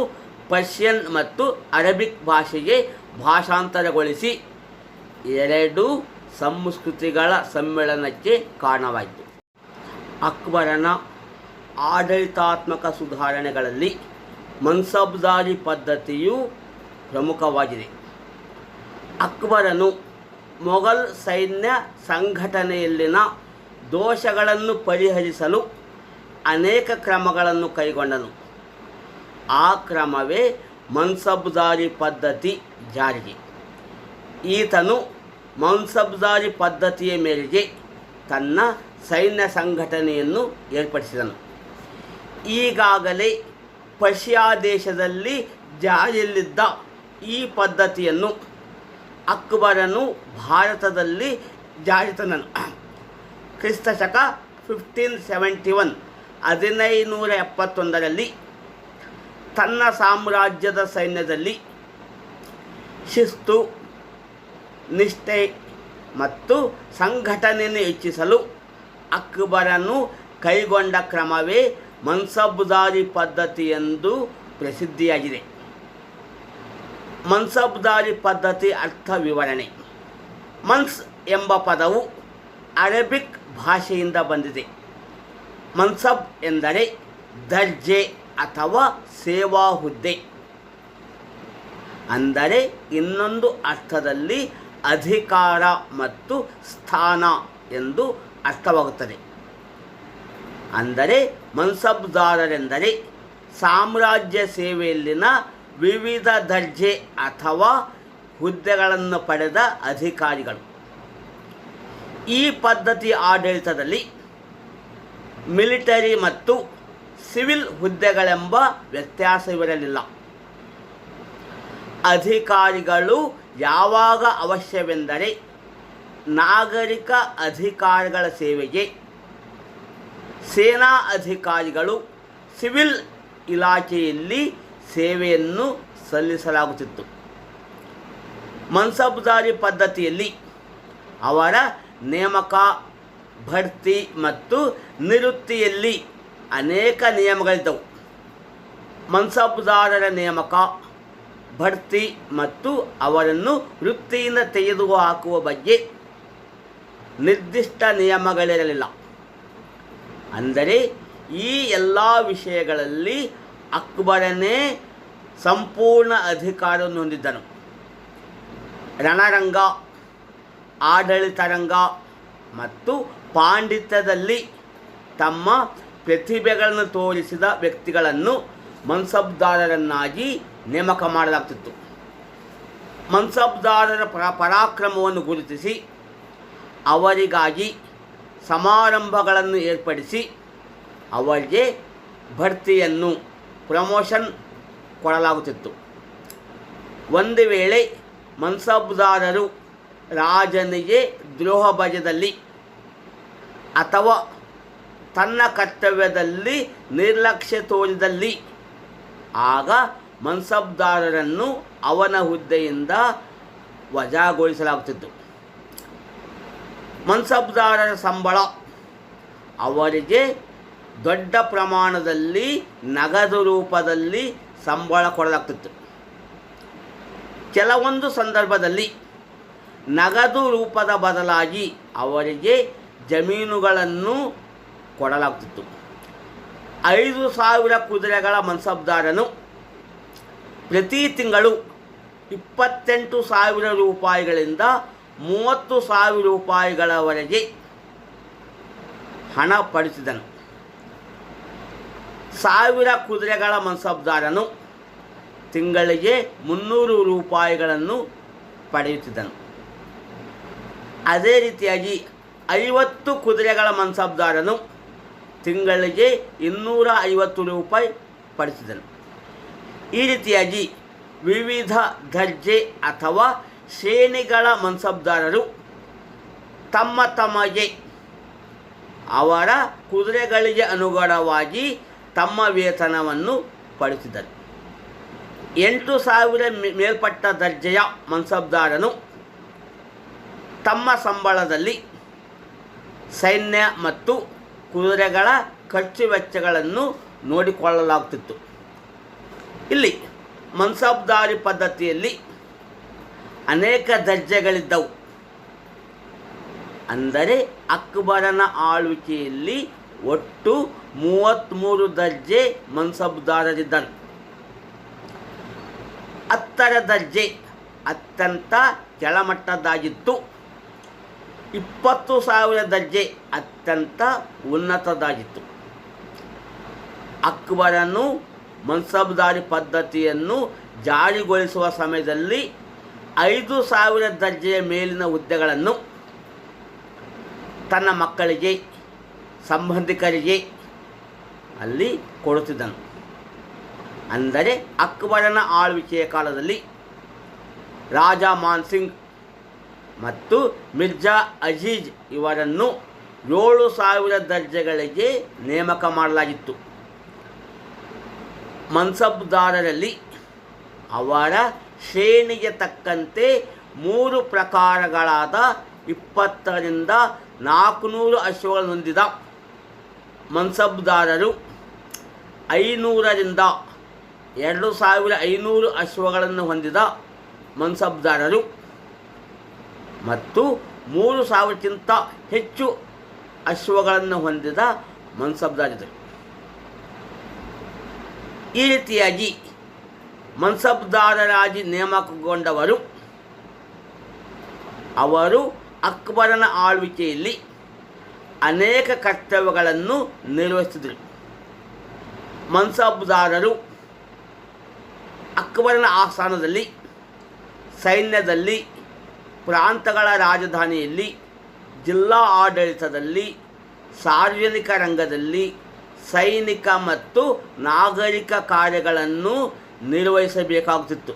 S1: ಪರ್ಷಿಯನ್ ಮತ್ತು ಅರಬಿಕ್ ಭಾಷೆಗೆ ಭಾಷಾಂತರಗೊಳಿಸಿ ಎರಡೂ ಸಂಸ್ಕೃತಿಗಳ ಸಮ್ಮೇಳನಕ್ಕೆ ಕಾರಣವಾಯಿತು. ಅಕ್ಬರನ ಆಡಳಿತಾತ್ಮಕ ಸುಧಾರಣೆಗಳಲ್ಲಿ ಮನ್ಸಬ್ದಾರಿ ಪದ್ಧತಿಯು ಪ್ರಮುಖವಾಗಿದೆ. ಅಕ್ಬರನು ಮೊಘಲ್ ಸೈನ್ಯ ಸಂಘಟನೆಯಲ್ಲಿನ ದೋಷಗಳನ್ನು ಪರಿಹರಿಸಲು ಅನೇಕ ಕ್ರಮಗಳನ್ನು ಕೈಗೊಂಡನು. ಆ ಕ್ರಮವೇ ಮನ್ಸಬ್ದಾರಿ ಪದ್ಧತಿ ಜಾರಿಗೆ. ಈತನು ಮನ್ಸಬ್ದಾರಿ ಪದ್ಧತಿಯ ಮೇರೆಗೆ ತನ್ನ ಸೈನ್ಯ ಸಂಘಟನೆಯನ್ನು ಏರ್ಪಡಿಸಿದನು. ಈಗಾಗಲೇ ಪರ್ಷಿಯಾ ದೇಶದಲ್ಲಿ ಜಾರಿಯಲ್ಲಿದ್ದ ಈ ಪದ್ಧತಿಯನ್ನು ಅಕ್ಬರನು ಭಾರತದಲ್ಲಿ ಜಾರಿ ತಂದನು. ಕ್ರಿಸ್ತಶಕ 1571 1571ರಲ್ಲಿ ತನ್ನ ಸಾಮ್ರಾಜ್ಯದ ಸೈನ್ಯದಲ್ಲಿ ಶಿಸ್ತು, ನಿಷ್ಠೆ ಮತ್ತು ಸಂಘಟನೆಯನ್ನು ಹೆಚ್ಚಿಸಲು ಅಕ್ಬರನು ಕೈಗೊಂಡ ಕ್ರಮವೇ ಮನ್ಸಬ್ದಾರಿ ಪದ್ಧತಿ ಎಂದು ಪ್ರಸಿದ್ಧಿಯಾಗಿದೆ. ಮನ್ಸಬ್ದಾರಿ ಪದ್ಧತಿ ಅರ್ಥ ವಿವರಣೆ. ಮನ್ಸ್ ಎಂಬ ಪದವು ಅರೇಬಿಕ್ ಭಾಷೆಯಿಂದ ಬಂದಿದೆ. ಮನ್ಸಬ್ ಎಂದರೆ ದರ್ಜೆ ಅಥವಾ ಸೇವಾ ಹುದ್ದೆ. ಅಂದರೆ ಇನ್ನೊಂದು ಅರ್ಥದಲ್ಲಿ ಅಧಿಕಾರ ಮತ್ತು ಸ್ಥಾನ ಎಂದು ಅರ್ಥವಾಗುತ್ತದೆ. ಅಂದರೆ ಮನ್ಸಬ್ದಾರರೆಂದರೆ ಸಾಮ್ರಾಜ್ಯ ಸೇವೆಯಲ್ಲಿನ ವಿವಿಧ ದರ್ಜೆ ಅಥವಾ ಹುದ್ದೆಗಳನ್ನು ಪಡೆದ ಅಧಿಕಾರಿಗಳು. ಈ ಪದ್ಧತಿ ಆಡಳಿತದಲ್ಲಿ ಮಿಲಿಟರಿ ಮತ್ತು ಸಿವಿಲ್ ಹುದ್ದೆಗಳೆಂಬ ವ್ಯತ್ಯಾಸವಿರಲಿಲ್ಲ. ಅಧಿಕಾರಿಗಳು ಯಾವಾಗ ಅವಶ್ಯವೆಂದರೆ ನಾಗರಿಕ ಅಧಿಕಾರಿಗಳ ಸೇವೆಗೆ, ಸೇನಾ ಅಧಿಕಾರಿಗಳು ಸಿವಿಲ್ ಇಲಾಖೆಯಲ್ಲಿ ಸೇವೆಯನ್ನು ಸಲ್ಲಿಸಲಾಗುತ್ತಿತ್ತು. ಮನ್ಸಬ್ದಾರಿ ಪದ್ಧತಿಯಲ್ಲಿ ಅವರ ನೇಮಕ, ಬಡ್ತಿ ಮತ್ತು ನಿವೃತ್ತಿಯಲ್ಲಿ ಅನೇಕ ನಿಯಮಗಳಿದ್ದವು. ಮನ್ಸಬ್ದಾರರ ನೇಮಕ, ಬಡ್ತಿ ಮತ್ತು ಅವರನ್ನು ವೃತ್ತಿಯಿಂದ ತೆಗೆದುಹಾಕುವ ಬಗ್ಗೆ ನಿರ್ದಿಷ್ಟ ನಿಯಮಗಳಿರಲಿಲ್ಲ. ಅಂದರೆ ಈ ಎಲ್ಲ ವಿಷಯಗಳಲ್ಲಿ ಅಕ್ಬರನೇ ಸಂಪೂರ್ಣ ಅಧಿಕಾರವನ್ನು ಹೊಂದಿದ್ದನು. ರಣರಂಗ, ಆಡಳಿತರಂಗ ಮತ್ತು ಪಾಂಡಿತ್ಯದಲ್ಲಿ ತಮ್ಮ ಪ್ರತಿಭೆಗಳನ್ನು ತೋರಿಸಿದ ವ್ಯಕ್ತಿಗಳನ್ನು ಮನ್ಸಬ್ದಾರರನ್ನಾಗಿ ನೇಮಕ ಮಾಡಲಾಗ್ತಿತ್ತು. ಮನ್ಸಬ್ದಾರರ ಪರಾಕ್ರಮವನ್ನು ಗುರುತಿಸಿ ಅವರಿಗಾಗಿ ಸಮಾರಂಭಗಳನ್ನು ಏರ್ಪಡಿಸಿ ಅವರಿಗೆ ಬಡ್ತಿಯನ್ನು, ಪ್ರಮೋಷನ್ ಕೊಡಲಾಗುತ್ತಿತ್ತು. ಒಂದು ವೇಳೆ ಮನ್ಸಬ್ದಾರರು ರಾಜನಿಗೆ ದ್ರೋಹ ಬಗೆದಲ್ಲಿ ಅಥವಾ ತನ್ನ ಕರ್ತವ್ಯದಲ್ಲಿ ನಿರ್ಲಕ್ಷ್ಯ ತೋರಿದಲ್ಲಿ ಆಗ ಮನ್ಸಬ್ದಾರರನ್ನು ಅವನ ಹುದ್ದೆಯಿಂದ ವಜಾಗೊಳಿಸಲಾಗುತ್ತಿತ್ತು. ಮನ್ಸಬ್ದಾರರ ಸಂಬಳ ಅವರಿಗೆ ದೊಡ್ಡ ಪ್ರಮಾಣದಲ್ಲಿ ನಗದು ರೂಪದಲ್ಲಿ ಸಂಬಳ ಕೊಡಲಾಗ್ತಿತ್ತು. ಕೆಲವೊಂದು ಸಂದರ್ಭದಲ್ಲಿ ನಗದು ರೂಪದ ಬದಲಾಗಿ ಅವರಿಗೆ ಜಮೀನುಗಳನ್ನು ಕೊಡಲಾಗ್ತಿತ್ತು. 5,000 ಕುದುರೆಗಳ ಮನ್ಸಬ್ದಾರನು ಪ್ರತಿ ತಿಂಗಳು 28,000 ರೂಪಾಯಿಗಳಿಂದ 30,000 ರೂಪಾಯಿಗಳವರೆಗೆ ಹಣ ಪಡೆದಿದ್ದನು. 1,000 ಕುದುರೆಗಳ ಮನ್ಸಬ್ದಾರನು ತಿಂಗಳಿಗೆ 300 ರೂಪಾಯಿಗಳನ್ನು ಪಡೆಯುತ್ತಿದ್ದನು. ಅದೇ ರೀತಿಯಾಗಿ 50 ಕುದುರೆಗಳ ಮನ್ಸಬ್ದಾರನು ತಿಂಗಳಿಗೆ 250 ರೂಪಾಯಿ ಪಡೆಯುತ್ತಿದ್ದನು. ಈ ರೀತಿಯಾಗಿ ವಿವಿಧ ದರ್ಜೆ ಅಥವಾ ಶ್ರೇಣಿಗಳ ಮನ್ಸಬ್ದಾರರು ತಮಗೆ ಅವರ ಕುದುರೆಗಳಿಗೆ ಅನುಗುಣವಾಗಿ ತಮ್ಮ ವೇತನವನ್ನು ಪಡೆಯುತ್ತಿದ್ದರು. 8,000 ಮೇಲ್ಪಟ್ಟ ದರ್ಜೆಯ ಮನ್ಸಬ್ದಾರನು ತಮ್ಮ ಸಂಬಳದಲ್ಲಿ ಸೈನ್ಯ ಮತ್ತು ಕುದುರೆಗಳ ಖರ್ಚು ವೆಚ್ಚಗಳನ್ನು ನೋಡಿಕೊಳ್ಳಲಾಗುತ್ತಿತ್ತು. ಇಲ್ಲಿ ಮನ್ಸಬ್ದಾರಿ ಪದ್ಧತಿಯಲ್ಲಿ ಅನೇಕ ದರ್ಜೆಗಳಿದ್ದವು. ಅಂದರೆ ಅಕ್ಬರನ ಆಳ್ವಿಕೆಯಲ್ಲಿ ಒಟ್ಟು 33 ದರ್ಜೆ ಮನ್ಸಬ್ದಾರರಿದ್ದರು. 10ರ ದರ್ಜೆ ಅತ್ಯಂತ ಕೆಳಮಟ್ಟದ್ದಾಗಿತ್ತು. 20,000 ದರ್ಜೆ ಅತ್ಯಂತ ಉನ್ನತದಾಗಿತ್ತು. ಅಕ್ಬರನು ಮನ್ಸಬ್ದಾರಿ ಪದ್ಧತಿಯನ್ನು ಜಾರಿಗೊಳಿಸುವ ಸಮಯದಲ್ಲಿ 5,000 ದರ್ಜೆಯ ಮೇಲಿನ ಹುದ್ದೆಗಳನ್ನು ತನ್ನ ಮಕ್ಕಳಿಗೆ, ಸಂಬಂಧಿಕರಿಗೆ ಅಲ್ಲಿ ಕೊಡುತ್ತಿದ್ದನು. ಅಂದರೆ ಅಕ್ಬರನ ಆಳ್ವಿಕೆಯ ಕಾಲದಲ್ಲಿ ರಾಜಾ ಮಾನ್ಸಿಂಗ್ ಮತ್ತು ಮಿರ್ಜಾ ಅಜೀಜ್ ಇವರನ್ನು 7,000 ದರ್ಜೆಗಳಿಗೆ ನೇಮಕ ಮಾಡಲಾಗಿತ್ತು. ಮನ್ಸಬ್ದಾರರಲ್ಲಿ ಅವರ ಶ್ರೇಣಿಗೆ ತಕ್ಕಂತೆ 3 ಪ್ರಕಾರಗಳಾದ 20ರಿಂದ 400 ಅಶ್ವಗಳನ್ನು ಹೊಂದಿದ ಮನ್ಸಬ್ದಾರರು, 500ರಿಂದ 2,500 ಅಶ್ವಗಳನ್ನು ಹೊಂದಿದ ಮನ್ಸಬ್ದಾರರು ಮತ್ತು 3,000ಕ್ಕಿಂತ ಹೆಚ್ಚು ಅಶ್ವಗಳನ್ನು ಹೊಂದಿದ ಮನ್ಸಬ್ದಾರರು. ಈ ರೀತಿಯಾಗಿ ಮನ್ಸಬ್ದಾರರಾಗಿ ನೇಮಕಗೊಂಡವರು ಅವರು ಅಕ್ಬರನ ಆಳ್ವಿಕೆಯಲ್ಲಿ ಅನೇಕ ಕರ್ತವ್ಯಗಳನ್ನು ನಿರ್ವಹಿಸಿದರು. ಮನ್ಸಬ್ದಾರರು ಅಕ್ಬರನ ಆಸ್ಥಾನದಲ್ಲಿ, ಸೈನ್ಯದಲ್ಲಿ, ಪ್ರಾಂತಗಳ ರಾಜಧಾನಿಯಲ್ಲಿ, ಜಿಲ್ಲಾ ಆಡಳಿತದಲ್ಲಿ, ಸಾರ್ವಜನಿಕ ರಂಗದಲ್ಲಿ ಸೈನಿಕ ಮತ್ತು ನಾಗರಿಕ ಕಾರ್ಯಗಳನ್ನು ನಿರ್ವಹಿಸಬೇಕಾಗುತ್ತಿತ್ತು.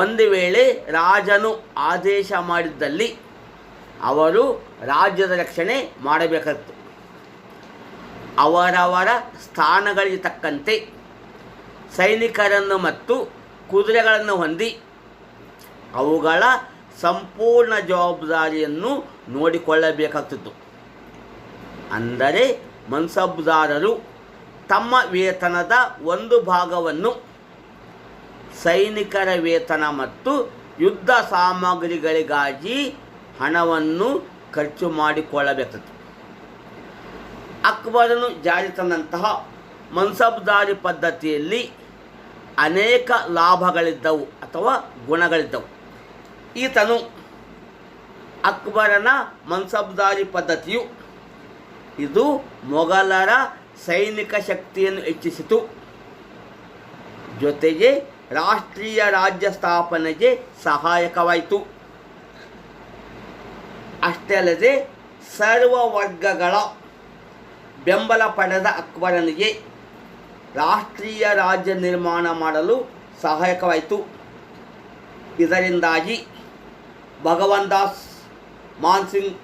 S1: ಒಂದು ವೇಳೆ ರಾಜನು ಆದೇಶ ಮಾಡಿದ್ದಲ್ಲಿ ಅವರು ರಾಜ್ಯದ ರಕ್ಷಣೆ ಮಾಡಬೇಕಾಗಿತ್ತು. ಅವರವರ ಸ್ಥಾನಗಳಿಗೆ ತಕ್ಕಂತೆ ಸೈನಿಕರನ್ನು ಮತ್ತು ಕುದುರೆಗಳನ್ನು ಹೊಂದಿ ಅವುಗಳ ಸಂಪೂರ್ಣ ಜವಾಬ್ದಾರಿಯನ್ನು ನೋಡಿಕೊಳ್ಳಬೇಕಾಗ್ತಿತ್ತು. ಅಂದರೆ ಮನ್ಸಬ್ದಾರರು ತಮ್ಮ ವೇತನದ ಒಂದು ಭಾಗವನ್ನು ಸೈನಿಕರ ವೇತನ ಮತ್ತು ಯುದ್ಧ ಸಾಮಗ್ರಿಗಳಿಗಾಗಿ ಹಣವನ್ನು ಖರ್ಚು ಮಾಡಿಕೊಳ್ಳಬೇಕಾಗಿತ್ತು. ಅಕ್ಬರನು ಜಾರಿ ತಂದಂತಹ ಮನ್ಸಬ್ದಾರಿ ಪದ್ಧತಿಯಲ್ಲಿ ಅನೇಕ ಲಾಭಗಳಿದ್ದವು ಅಥವಾ ಗುಣಗಳಿದ್ದವು. ಈತನು ಅಕ್ಬರನ ಮನ್ಸಬ್ದಾರಿ ಪದ್ಧತಿಯು ಇದು ಮೊಘಲರ ಸೈನಿಕ ಶಕ್ತಿಯನ್ನು ಹೆಚ್ಚಿಸಿತು. ಜೊತೆಗೆ ರಾಷ್ಟ್ರೀಯ ರಾಜ್ಯ ಸ್ಥಾಪನೆಗೆ ಸಹಾಯಕವಾಯಿತು. ಅಷ್ಟೇ ಅಲ್ಲದೆ ಸರ್ವ ವರ್ಗಗಳ ಬೆಂಬಲ ಪಡೆದ ಅಕ್ಬರನಿಗೆ ರಾಷ್ಟ್ರೀಯ ರಾಜ್ಯ ನಿರ್ಮಾಣ ಮಾಡಲು ಸಹಾಯಕವಾಯಿತು. ಇದರಿಂದಾಗಿ ಭಗವಾನ್ ದಾಸ್, ಮಾನ್ಸಿಂಗ್,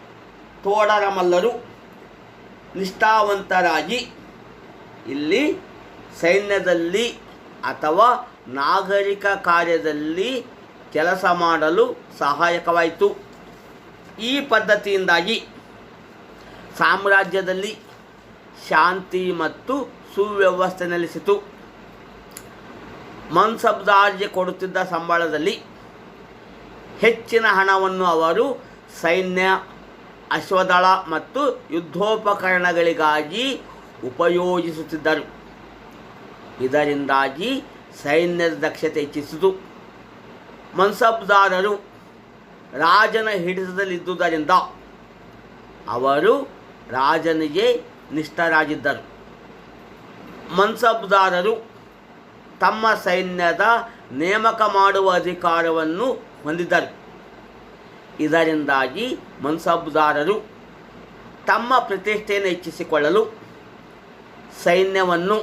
S1: ತೋಡರಮಲ್ಲರು ನಿಷ್ಠಾವಂತರಾಗಿ ಇಲ್ಲಿ ಸೈನ್ಯದಲ್ಲಿ ಅಥವಾ ನಾಗರಿಕ ಕಾರ್ಯದಲ್ಲಿ ಕೆಲಸ ಮಾಡಲು ಸಹಾಯಕವಾಯಿತು. ಈ ಪದ್ಧತಿಯಿಂದಾಗಿ ಸಾಮ್ರಾಜ್ಯದಲ್ಲಿ ಶಾಂತಿ ಮತ್ತು ಸುವ್ಯವಸ್ಥೆ ನೆಲೆಸಿತು. ಮನ್ಸಬ್ದಾರ್ಗೆ ಕೊಡುತ್ತಿದ್ದ ಸಂಬಳದಲ್ಲಿ ಹೆಚ್ಚಿನ ಹಣವನ್ನು ಅವರು ಸೈನ್ಯ, ಅಶ್ವದಳ ಮತ್ತು ಯುದ್ಧೋಪಕರಣಗಳಿಗಾಗಿ ಉಪಯೋಗಿಸುತ್ತಿದ್ದರು. ಇದರಿಂದಾಗಿ ಸೈನ್ಯದ ದಕ್ಷತೆ ಹೆಚ್ಚಿಸಿತು. ಮನ್ಸಬ್ದಾರರು ರಾಜನ ಹಿಡಿತದಲ್ಲಿದ್ದುದರಿಂದ ಅವರು ರಾಜನಿಗೆ ನಿಷ್ಠರಾಗಿದ್ದರು. ಮನ್ಸಬ್ದಾರರು ತಮ್ಮ ಸೈನ್ಯದ ನೇಮಕ ಮಾಡುವ ಅಧಿಕಾರವನ್ನು ಹೊಂದಿದ್ದರು. ಇದರಿಂದಾಗಿ ಮನ್ಸಬ್ದಾರರು ತಮ್ಮ ಪ್ರತಿಷ್ಠೆಯನ್ನು ಹೆಚ್ಚಿಸಿಕೊಳ್ಳಲು ಸೈನ್ಯವನ್ನು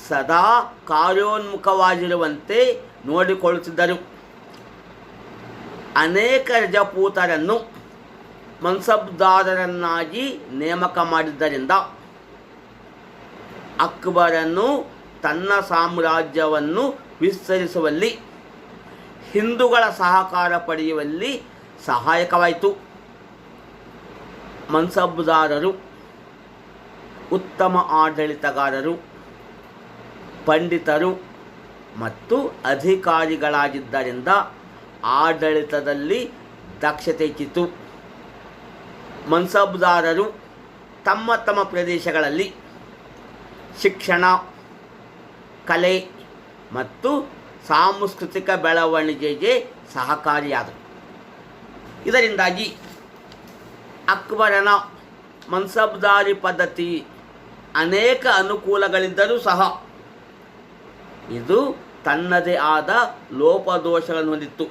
S1: ಸದಾ ಕಾರ್ಯೋನ್ಮುಖವಾಗಿರುವಂತೆ ನೋಡಿಕೊಳ್ಳುತ್ತಿದ್ದರು. ಅನೇಕ ರಜಪೂತರನ್ನು ಮನ್ಸಬ್ದಾರರನ್ನಾಗಿ ನೇಮಕ ಮಾಡಿದ್ದರಿಂದ ಅಕ್ಬರನು ತನ್ನ ಸಾಮ್ರಾಜ್ಯವನ್ನು ವಿಸ್ತರಿಸುವಲ್ಲಿ, ಹಿಂದೂಗಳ ಸಹಕಾರ ಪಡೆಯುವಲ್ಲಿ ಸಹಾಯಕವಾಯಿತು. ಮನ್ಸಬ್ದಾರರು ಉತ್ತಮ ಆಡಳಿತಗಾರರು, ಪಂಡಿತರು ಮತ್ತು ಅಧಿಕಾರಿಗಳಾಗಿದ್ದರಿಂದ ಆಡಳಿತದಲ್ಲಿ ದಕ್ಷತೆ ಹೆಚ್ಚಿತು. ಮನ್ಸಬ್ದಾರರು ತಮ್ಮ ತಮ್ಮ ಪ್ರದೇಶಗಳಲ್ಲಿ ಶಿಕ್ಷಣ, ಕಲೆ ಮತ್ತು ಸಾಂಸ್ಕೃತಿಕ ಬೆಳವಣಿಗೆಗೆ ಸಹಕಾರಿಯಾದವು. ಇದರಿಂದಾಗಿ ಅಕ್ಬರನ ಮನ್ಸಬ್ದಾರಿ ಪದ್ಧತಿ ಅನೇಕ ಅನುಕೂಲಗಳಿದ್ದರೂ ಸಹ ಇದು ತನ್ನದೇ ಆದ ಲೋಪದೋಷಗಳನ್ನು ಹೊಂದಿತ್ತು.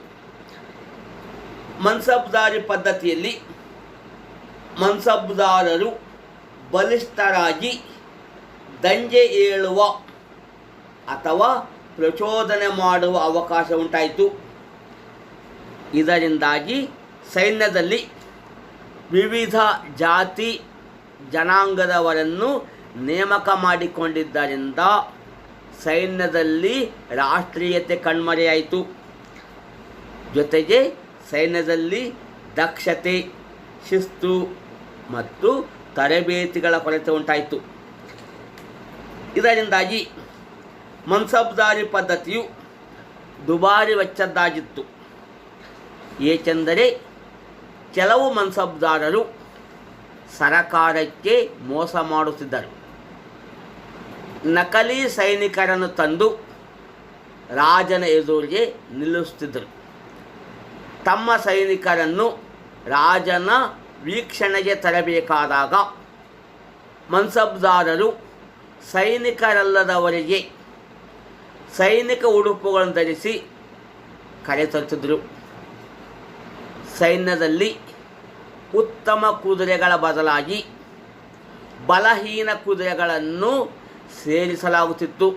S1: ಮನ್ಸಬ್ದಾರಿ ಪದ್ಧತಿಯಲ್ಲಿ ಮನ್ಸಬ್ದಾರರು ಬಲಿಷ್ಠರಾಗಿ ದಂಗೆ ಏಳುವ ಅಥವಾ ಪ್ರಚೋದನೆ ಮಾಡುವ ಅವಕಾಶ ಉಂಟಾಯಿತು. ಇದರಿಂದಾಗಿ ಸೈನ್ಯದಲ್ಲಿ ವಿವಿಧ ಜಾತಿ ಜನಾಂಗದವರನ್ನು ನೇಮಕ ಮಾಡಿಕೊಂಡಿದ್ದರಿಂದ ಸೈನ್ಯದಲ್ಲಿ ರಾಷ್ಟ್ರೀಯತೆ ಕಣ್ಮರೆಯಾಯಿತು. ಜೊತೆಗೆ ಸೈನ್ಯದಲ್ಲಿ ದಕ್ಷತೆ, ಶಿಸ್ತು ಮತ್ತು ತರಬೇತಿಗಳ ಕೊರತೆ ಉಂಟಾಯಿತು. ಇದರಿಂದಾಗಿ ಮನ್ಸಬ್ದಾರಿ ಪದ್ಧತಿಯು ದುಬಾರಿ ವೆಚ್ಚದ್ದಾಗಿತ್ತು. ಏಕೆಂದರೆ ಕೆಲವು ಮನ್ಸಬ್ದಾರರು ಸರಕಾರಕ್ಕೆ ಮೋಸ ಮಾಡುತ್ತಿದ್ದರು. ನಕಲಿ ಸೈನಿಕರನ್ನು ತಂದು ರಾಜನ ಎದುರಿಗೆ ನಿಲ್ಲಿಸುತ್ತಿದ್ದರು. ತಮ್ಮ ಸೈನಿಕರನ್ನು ರಾಜನ ವೀಕ್ಷಣೆಗೆ ತರಬೇಕಾದಾಗ ಮನ್ಸಬ್ದಾರರು ಸೈನಿಕರಲ್ಲದವರಿಗೆ ಸೈನಿಕ ಉಡುಪುಗಳನ್ನು ಧರಿಸಿ ಕರೆತರುತ್ತಿದ್ದರು. ಸೈನ್ಯದಲ್ಲಿ ಉತ್ತಮ ಕುದುರೆಗಳ ಬದಲಾಗಿ ಬಲಹೀನ ಕುದುರೆಗಳನ್ನು ಸೇರಿಸಲಾಗುತ್ತಿತ್ತು.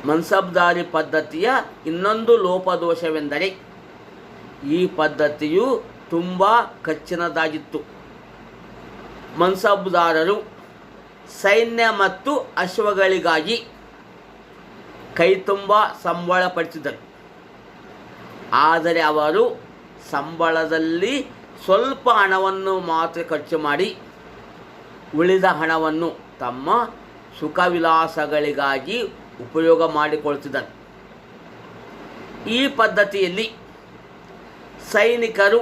S1: ಮನ್ಸಬ್ದಾರಿ ಪದ್ಧತಿಯ ಇನ್ನೊಂದು ಲೋಪದೋಷವೆಂದರೆ ಈ ಪದ್ಧತಿಯು ತುಂಬ ಖರ್ಚಿನದಾಗಿತ್ತು. ಮನ್ಸಬ್ದಾರರು ಸೈನ್ಯ ಮತ್ತು ಅಶ್ವಗಳಿಗಾಗಿ ಕೈತುಂಬ ಸಂಬಳ ಪಡಿಸಿದರು. ಆದರೆ ಅವರು ಸಂಬಳದಲ್ಲಿ ಸ್ವಲ್ಪ ಹಣವನ್ನು ಮಾತ್ರ ಖರ್ಚು ಮಾಡಿ ಉಳಿದ ಹಣವನ್ನು ತಮ್ಮ ಸುಖವಿಲಾಸಗಳಿಗಾಗಿ ಉಪಯೋಗ ಮಾಡಿಕೊಳ್ತಿದ್ದರು. ಈ ಪದ್ಧತಿಯಲ್ಲಿ ಸೈನಿಕರು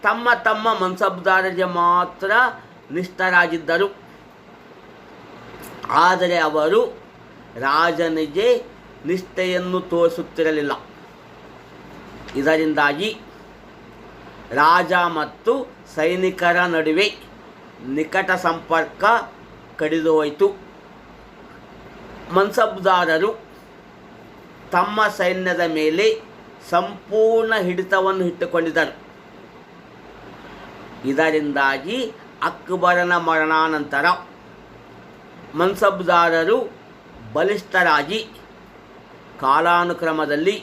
S1: ತಮ್ಮ ತಮ್ಮ ಮನ್ಸಬ್ದಾರರಿಗೆ ಮಾತ್ರ ನಿಷ್ಠರಾಗಿದ್ದರು. ಆದರೆ ಅವರು ರಾಜನಿಗೆ ನಿಷ್ಠೆಯನ್ನು ತೋರಿಸುತ್ತಿರಲಿಲ್ಲ. ಇದರಿಂದಾಗಿ ರಾಜ ಮತ್ತು ಸೈನಿಕರ ನಡುವೆ ನಿಕಟ ಸಂಪರ್ಕ ಕಡಿದು ಹೋಯಿತು. ಮನ್ಸಬ್ದಾರರು ತಮ್ಮ ಸೈನ್ಯದ ಮೇಲೆ ಸಂಪೂರ್ಣ ಹಿಡಿತವನ್ನು ಇಟ್ಟುಕೊಂಡಿದ್ದರು. ಇದರಿಂದಾಗಿ ಅಕ್ಬರನ ಮರಣಾನಂತರ ಮನ್ಸಬ್ದಾರರು ಬಲಿಷ್ಠರಾಗಿ ಕಾಲಾನುಕ್ರಮದಲ್ಲಿ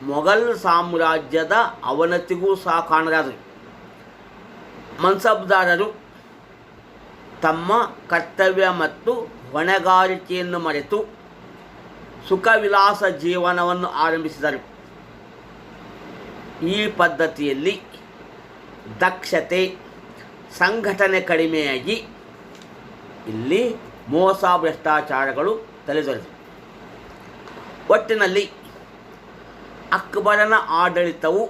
S1: ಮೊಘಲ್ ಸಾಮ್ರಾಜ್ಯದ ಅವನತಿಗೂ ಸಹ ಕಾರಣರಾದರು. ಮನ್ಸಬ್ದಾರರು ತಮ್ಮ ಕರ್ತವ್ಯ ಮತ್ತು ಹೊಣೆಗಾರಿಕೆಯನ್ನು ಮರೆತು ಸುಖವಿಲಾಸ ಜೀವನವನ್ನು ಆರಂಭಿಸಿದರು. ಈ ಪದ್ಧತಿಯಲ್ಲಿ ದಕ್ಷತೆ, ಸಂಘಟನೆ ಕಡಿಮೆಯಾಗಿ ಇಲ್ಲಿ ಮೋಸ, ಭ್ರಷ್ಟಾಚಾರಗಳು ತಲೆದೋರಿದವು. ಒಟ್ಟಿನಲ್ಲಿ ಅಕ್ಬರನ ಆಡಳಿತವು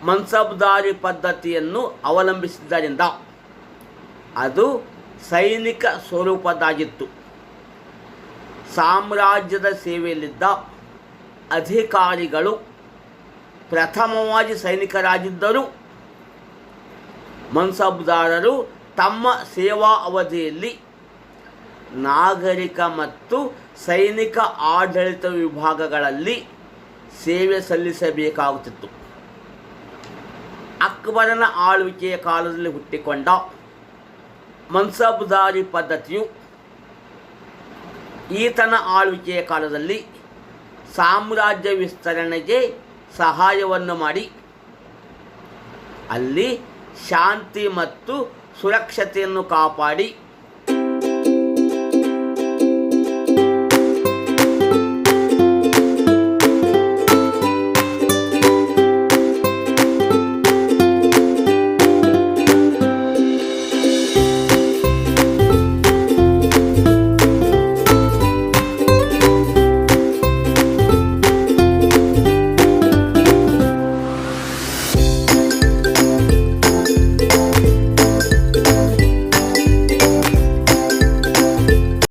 S1: ಮನ್ಸಬ್ದಾರಿ ಪದ್ಧತಿಯನ್ನು ಅವಲಂಬಿಸಿದ್ದರಿಂದ ಅದು ಸೈನಿಕ ಸ್ವರೂಪದ್ದಾಗಿತ್ತು. ಸಾಮ್ರಾಜ್ಯದ ಸೇವೆಯಲ್ಲಿದ್ದ ಅಧಿಕಾರಿಗಳು ಪ್ರಥಮವಾಗಿ ಸೈನಿಕರಾಗಿದ್ದರು. ಮನ್ಸಬ್ದಾರರು ತಮ್ಮ ಸೇವಾ ಅವಧಿಯಲ್ಲಿ ನಾಗರಿಕ ಮತ್ತು ಸೈನಿಕ ಆಡಳಿತ ವಿಭಾಗಗಳಲ್ಲಿ ಸೇವೆ ಸಲ್ಲಿಸಬೇಕಾಗುತ್ತಿತ್ತು. ಅಕ್ಬರನ ಆಳ್ವಿಕೆಯ ಕಾಲದಲ್ಲಿ ಹುಟ್ಟಿಕೊಂಡ ಮನ್ಸಬ್ದಾರಿ ಪದ್ಧತಿಯು ಈತನ ಆಳ್ವಿಕೆಯ ಕಾಲದಲ್ಲಿ ಸಾಮ್ರಾಜ್ಯ ವಿಸ್ತರಣೆಗೆ ಸಹಾಯವನ್ನು ಮಾಡಿ ಅಲ್ಲಿ ಶಾಂತಿ ಮತ್ತು ಸುರಕ್ಷತೆಯನ್ನು ಕಾಪಾಡಿ